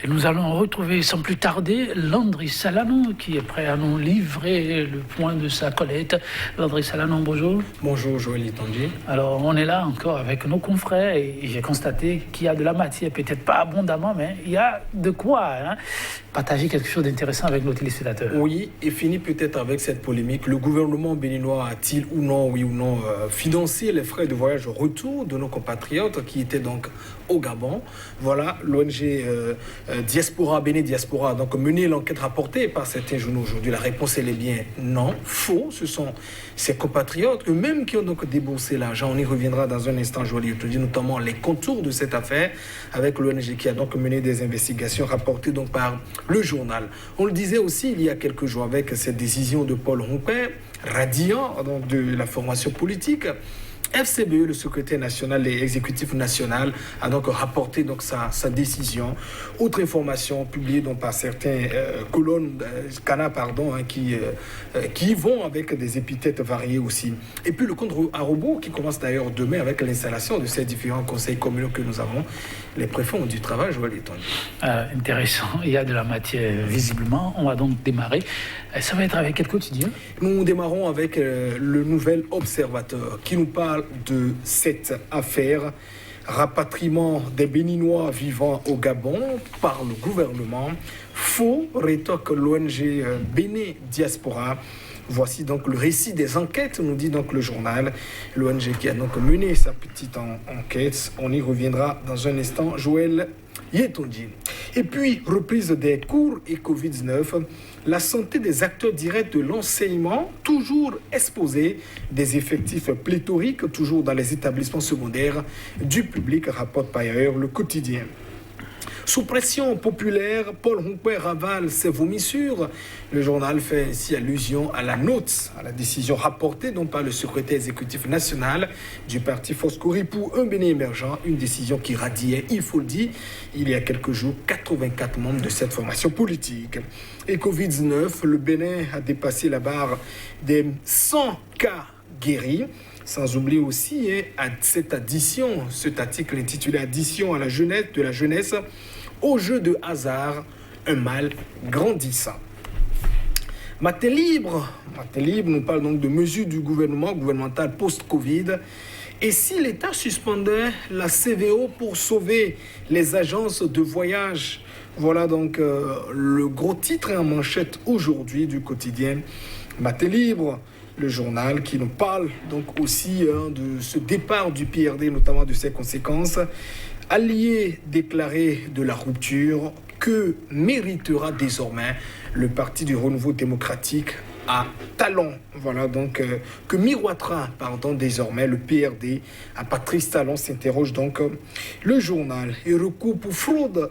Et nous allons retrouver sans plus tarder Landry Salanon qui est prêt à nous livrer le point de sa collecte. Landry Salanon, bonjour. Bonjour Joël Itandier. Alors on est là encore avec nos confrères et j'ai constaté qu'il y a de la matière, peut-être pas abondamment, mais il y a de quoi partager quelque chose d'intéressant avec nos téléspectateurs. Oui, et fini peut-être avec cette polémique. Le gouvernement béninois a-t-il ou non, oui ou non, financé les frais de voyage au retour de nos compatriotes qui étaient donc au Gabon? Voilà, l'ONG Diaspora, Bénin Diaspora a donc mené l'enquête rapportée par certains journaux aujourd'hui. La réponse, elle est bien non, faux. Ce sont ces compatriotes eux-mêmes qui ont donc déboursé l'argent. On y reviendra dans un instant, Joël Itandier, notamment les contours de cette affaire avec l'ONG qui a donc mené des investigations rapportées donc par le journal. On le disait aussi il y a quelques jours avec cette décision de Paul Ronquin, radiant donc de la formation politique. FCBE, le secrétaire national et exécutif national, a donc rapporté donc sa décision. Autre information publiée donc par certains colonnes, canards, qui vont avec des épithètes variées aussi. Et puis le compte à rebours qui commence d'ailleurs demain avec l'installation de ces différents conseils communaux que nous avons. Les préfets ont du travail, je vois les temps. Intéressant, il y a de la matière visiblement. On va donc démarrer. Ça va être avec quel quotidien? Nous démarrons avec le Nouvel Observateur qui nous parle de cette affaire. Rapatriement des Béninois vivant au Gabon par le gouvernement. Faux, rétorque l'ONG Bénin Diaspora. Voici donc le récit des enquêtes, nous dit donc le journal. L'ONG qui a donc mené sa petite enquête. On y reviendra dans un instant. Joël Yetonji. Et puis, reprise des cours et Covid-19, la santé des acteurs directs de l'enseignement, toujours exposée, des effectifs pléthoriques, toujours dans les établissements secondaires du public, rapporte par ailleurs le quotidien. Sous pression populaire, Paul Ronquin ravale ses vomissures. Le journal fait ainsi allusion à la note, à la décision rapportée donc par le secrétaire exécutif national du parti Foscori pour un Bénin émergent, une décision qui radiait, il faut le dire, il y a quelques jours, 84 membres de cette formation politique. Et Covid-19, le Bénin a dépassé la barre des 100 cas guéris. Sans oublier aussi cette addition, cet article intitulé Addition à la jeunesse, de la jeunesse au jeu de hasard, un mal grandissant. Matin Libre nous parle donc de mesures du gouvernemental post-Covid. Et si l'État suspendait la CVO pour sauver les agences de voyage? Voilà donc le gros titre en manchette aujourd'hui du quotidien Matin Libre. Le journal qui nous parle donc aussi de ce départ du PRD, notamment de ses conséquences. Allié déclaré de la rupture, que méritera désormais le Parti du Renouveau démocratique à Talon? Voilà donc que miroitera désormais le PRD à Patrice Talon, s'interroge donc le journal. Et recours pour fraude,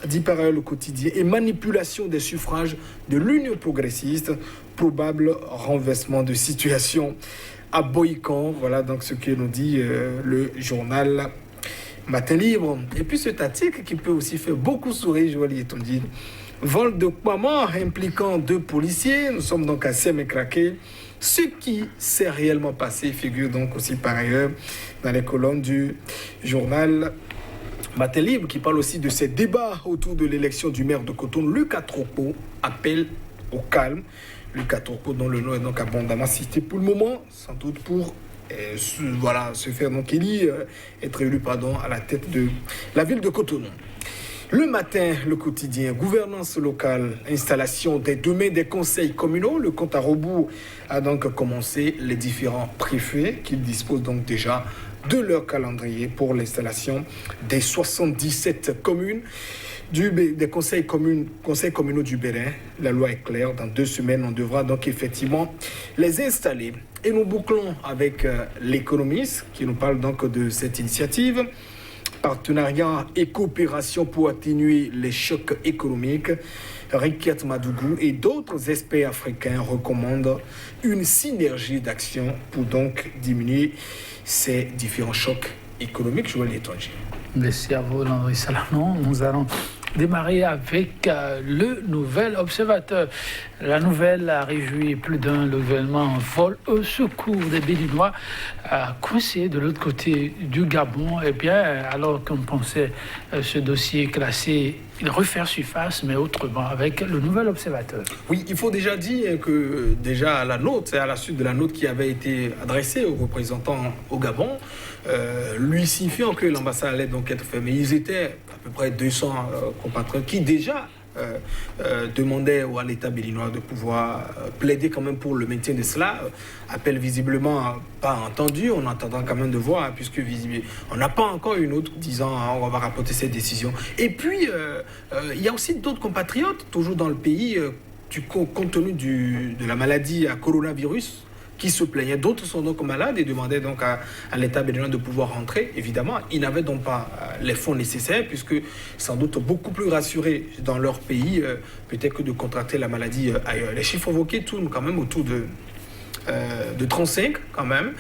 dit par ailleurs le quotidien, et manipulation des suffrages de l'Union progressiste, probable renversement de situation à Boycon. Voilà donc ce que nous dit le journal Matin Libre. Et puis cet article qui peut aussi faire beaucoup sourire, Joël Yetonji. Vol de Kwama impliquant 2 policiers. Nous sommes donc à Sémécraqué. Ce qui s'est réellement passé figure donc aussi par ailleurs dans les colonnes du journal Matin Libre, qui parle aussi de ces débats autour de l'élection du maire de Cotonou. Lucas Tropo appelle au calme. Lucas Tropo, dont le nom est donc abondamment cité pour le moment, sans doute pour se faire donc être élu à la tête de la ville de Cotonou. Le matin, le quotidien, gouvernance locale, installation dès demain des conseils communaux. Le compte à rebours a donc commencé. Les différents préfets qui disposent donc déjà de leur calendrier pour l'installation des 77 communes des conseils communaux du Bénin. La loi est claire, dans 2 semaines, on devra donc effectivement les installer. Et nous bouclons avec l'économiste qui nous parle donc de cette initiative. Partenariat et coopération pour atténuer les chocs économiques. Rikiat Madougou et d'autres experts africains recommandent une synergie d'action pour donc diminuer ces différents chocs économiques. Je vois l'étranger. Merci à vous, Landry Salanon. Nous allons démarrer avec le Nouvel Observateur. La nouvelle a réjoui plus d'un. Le gouvernement vole au secours des Béninois coincés de l'autre côté du Gabon. Eh bien, alors qu'on pensait ce dossier classé refaire surface, mais autrement, avec le nouvel observateur. Oui, il faut déjà dire que déjà à la suite de la note qui avait été adressée aux représentants au Gabon, lui signifiant que l'ambassade allait donc être fermée. Ils étaient à peu près 200 compatriotes qui déjà demandait à l'État béninois de pouvoir plaider quand même pour le maintien de cela. Appel visiblement pas entendu, on attendra quand même de voir, puisque visiblement on n'a pas encore une autre disant on va rapporter cette décision. Et puis, il y a aussi d'autres compatriotes, toujours dans le pays, compte tenu de la maladie à coronavirus, qui se plaignaient. D'autres sont donc malades et demandaient donc à l'État béninois de pouvoir rentrer. Évidemment, ils n'avaient donc pas les fonds nécessaires, puisque sans doute beaucoup plus rassurés dans leur pays, peut-être que de contracter la maladie ailleurs. Les chiffres évoqués tournent quand même autour de 35 quand même.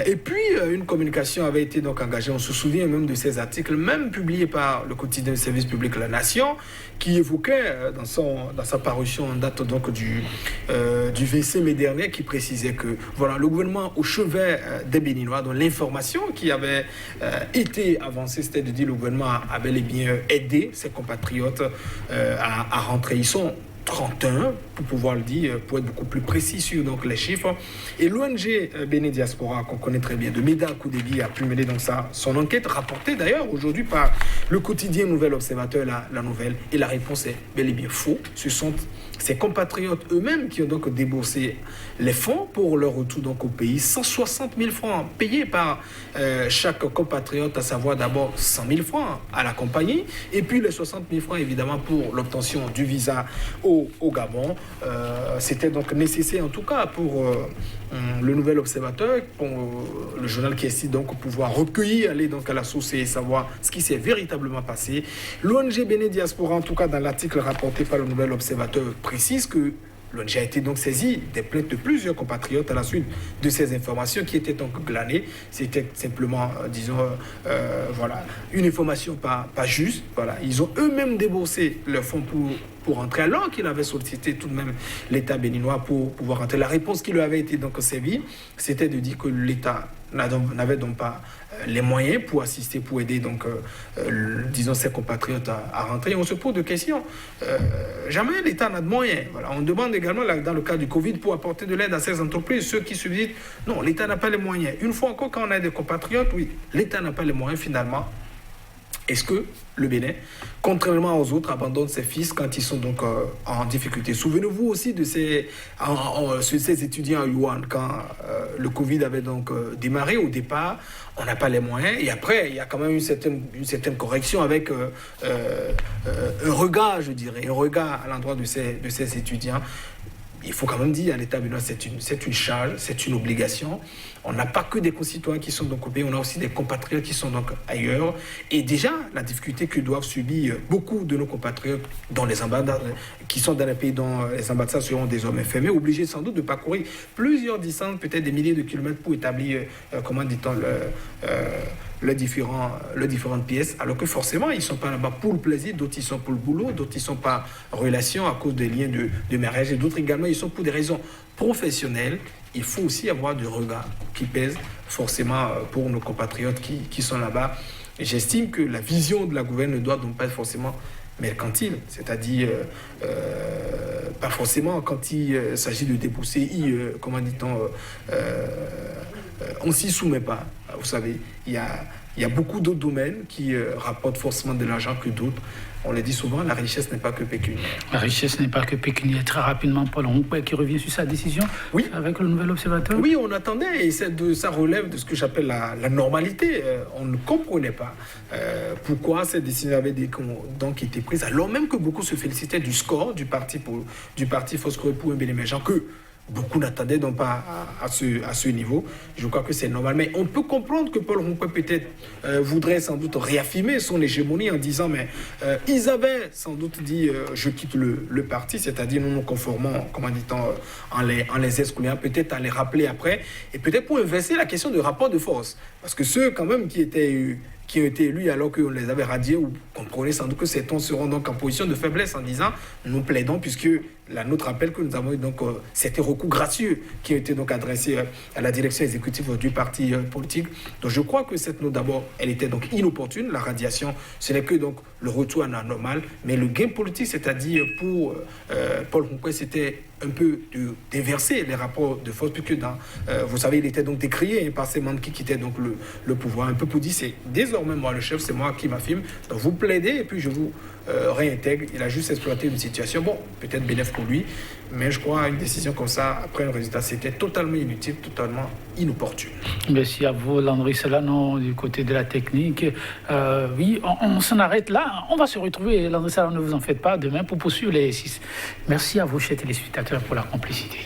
Et puis, une communication avait été donc engagée, on se souvient même de ces articles, même publiés par le quotidien de service public La Nation, qui évoquait dans sa parution en date donc du 25 mai dernier, qui précisait que voilà, le gouvernement au chevet des Béninois, dont l'information qui avait été avancée, c'était de dire le gouvernement a bel et bien aidé ses compatriotes à rentrer. Ils sont 31, pour pouvoir le dire, pour être beaucoup plus précis sur donc, les chiffres. Et l'ONG Bénin Diaspora, qu'on connaît très bien, de Méda Koudébi, a pu mener donc son enquête, rapportée d'ailleurs aujourd'hui par le quotidien Nouvel Observateur, la nouvelle. Et la réponse est bel et bien faux. Ce sont ces compatriotes eux-mêmes qui ont donc déboursé les fonds pour leur retour donc, au pays. 160 000 francs payés par chaque compatriote, à savoir d'abord 100 000 francs à la compagnie, et puis les 60 000 francs évidemment pour l'obtention du visa au Gabon. C'était donc nécessaire en tout cas pour le Nouvel Observateur, pour le journal qui essaie donc pouvoir recueillir, aller donc à la source et savoir ce qui s'est véritablement passé. L'ONG Bénin Diaspora, en tout cas dans l'article rapporté par le Nouvel Observateur, précise que l'ONG a été donc saisie des plaintes de plusieurs compatriotes à la suite de ces informations qui étaient donc glanées. C'était simplement, voilà, une information pas juste. Voilà. Ils ont eux-mêmes déboursé leurs fonds pour rentrer, alors qu'ils avaient sollicité tout de même l'État béninois pour pouvoir rentrer. La réponse qui leur avait été donc servie, c'était de dire que l'État n'avait donc pas les moyens pour assister, pour aider donc, disons, ses compatriotes à rentrer. Et on se pose des questions. Jamais l'État n'a de moyens. Voilà. On demande également, dans le cas du Covid, pour apporter de l'aide à ces entreprises, ceux qui se disent non, l'État n'a pas les moyens. Une fois encore, quand on a des compatriotes, oui, l'État n'a pas les moyens finalement. Est-ce que le Bénin, contrairement aux autres, abandonne ses fils quand ils sont donc en difficulté? Souvenez-vous aussi de ces étudiants à Yuan, quand le Covid avait donc démarré au départ, on n'a pas les moyens, et après, il y a quand même une certaine correction avec un regard, je dirais, un regard à l'endroit de ces étudiants. Il faut quand même dire à l'État béninois, c'est une charge, c'est une obligation. On n'a pas que des concitoyens qui sont donc au pays, on a aussi des compatriotes qui sont donc ailleurs. Et déjà, la difficulté que doivent subir beaucoup de nos compatriotes dans les ambassades, qui sont dans les pays dont les ambassades seront désormais fermées, obligés sans doute de parcourir plusieurs distances, peut-être des milliers de kilomètres pour établir, comment dit-on, les différentes pièces, alors que forcément, ils ne sont pas là-bas pour le plaisir, d'autres ils sont pour le boulot, d'autres ils sont par relation à cause des liens de mariage, et d'autres également, ils sont pour des raisons professionnelles. Il faut aussi avoir du regard qui pèse forcément pour nos compatriotes qui sont là-bas. Et j'estime que la vision de la gouvernement ne doit donc pas être forcément mercantile, c'est-à-dire pas forcément quand il s'agit de débourser, comment dit-on, on ne s'y soumet pas. Vous savez, il y a beaucoup d'autres domaines qui rapportent forcément de l'argent que d'autres. On le dit souvent, la richesse n'est pas que pécuniaire. La richesse n'est pas que pécuniaire. Très rapidement, Paul Ronquet qui revient sur sa décision, oui, avec le Nouvel Observateur. Oui, on attendait, et ça relève de ce que j'appelle la normalité. On ne comprenait pas pourquoi cette décision avait donc été prise, alors même que beaucoup se félicitaient du score du parti Foscor pour un Bénin émergent, que beaucoup n'attendaient donc pas à ce niveau. Je crois que c'est normal. Mais on peut comprendre que Paul Ronquet peut-être voudrait sans doute réaffirmer son hégémonie en disant, mais ils avaient sans doute dit je quitte le parti, c'est-à-dire nous nous conformons, comment dit-on, en les excluant, peut-être à les rappeler après, et peut-être pour inverser la question de rapport de force. Parce que ceux quand même qui ont été élus alors qu'on les avait radiés, ou comprenez sans doute que ces tons seront donc en position de faiblesse en disant nous plaidons, puisque la note rappelle que nous avons donc c'était recours beaucoup gracieux qui ont été donc adressés à la direction exécutive du parti politique. Donc je crois que cette note d'abord, elle était donc inopportune. La radiation, ce n'est que donc le retour à la normale, mais le gain politique, c'est-à-dire pour Paul Roumpouet, c'était un peu d'inverser les rapports de force, puisque vous savez, il était donc décrié par ces membres qui quittaient donc le pouvoir. Un peu pour dire, c'est désormais moi le chef, c'est moi qui m'affirme. Donc vous plaidez et puis je vous réintègre. Il a juste exploité une situation, bon, peut-être bénéfique pour lui, mais je crois une décision comme ça, après un résultat, c'était totalement inutile, totalement inopportune. Merci à vous, Landry Solano, du côté de la technique. Oui, on s'en arrête là. On va se retrouver, Landry Solano, ne vous en faites pas, demain pour poursuivre les 6. Merci à vous, chers téléspectateurs, pour la complicité.